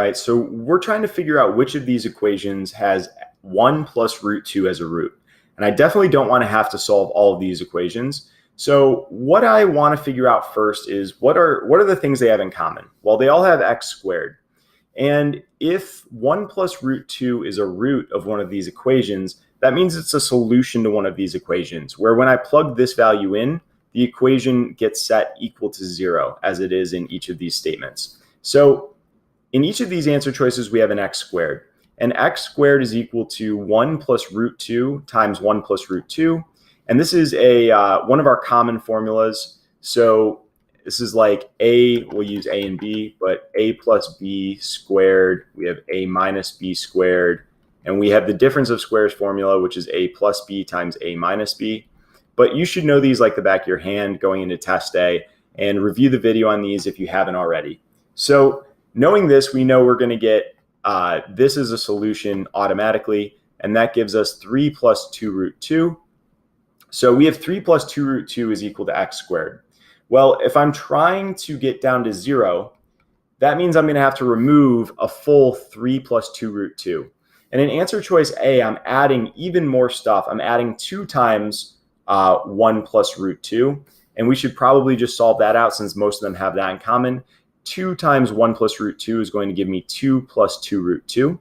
right? So we're trying to figure out which of these equations has 1 plus root 2 as a root. And I definitely don't want to have to solve all of these equations. So what I want to figure out first is what are the things they have in common? Well, they all have x squared. And if 1 plus root 2 is a root of one of these equations, that means it's a solution to one of these equations, where when I plug this value in, the equation gets set equal to 0, as it is in each of these statements. So in each of these answer choices, we have an x squared. And x squared is equal to 1 plus root 2 times 1 plus root 2. And this is one of our common formulas. So this is like a, we'll use a and b, but a plus b squared, we have a minus b squared, and we have the difference of squares formula, which is a plus b times a minus b. But you should know these like the back of your hand going into test day, and review the video on these if you haven't already. So knowing this, we know we're going to get this is a solution automatically, and that gives us 3 plus 2 root 2. So we have 3 plus 2 root 2 is equal to x squared. Well, if I'm trying to get down to 0, that means I'm going to have to remove a full 3 plus 2 root 2. And in answer choice A, I'm adding even more stuff. I'm adding 2 times 1 plus root 2. And we should probably just solve that out since most of them have that in common. 2 times 1 plus root 2 is going to give me 2 plus 2 root 2.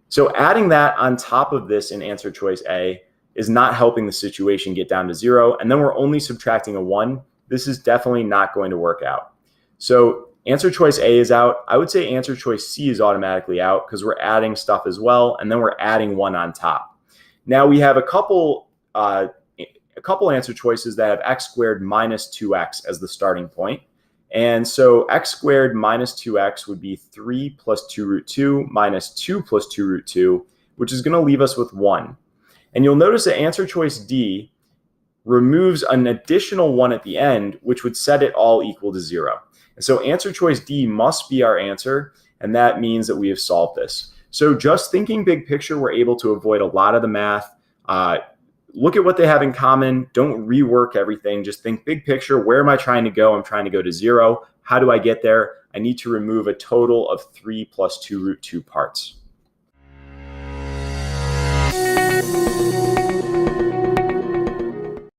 So adding that on top of this in answer choice A is not helping the situation get down to 0. And then we're only subtracting a 1. This is definitely not going to work out. So answer choice A is out. I would say answer choice C is automatically out because we're adding stuff as well, and then we're adding 1 on top. Now we have a couple answer choices that have x squared minus 2x as the starting point. And so x squared minus 2x would be 3 plus 2 root 2 minus 2 plus 2 root 2, which is going to leave us with 1. And you'll notice that answer choice D removes an additional 1 at the end, which would set it all equal to 0. And so answer choice D must be our answer, and that means that we have solved this. So just thinking big picture, we're able to avoid a lot of the math. Look at what they have in common. Don't rework everything. Just think big picture. Where am I trying to go? I'm trying to go to 0. How do I get there? I need to remove a total of 3 plus 2 root 2 parts.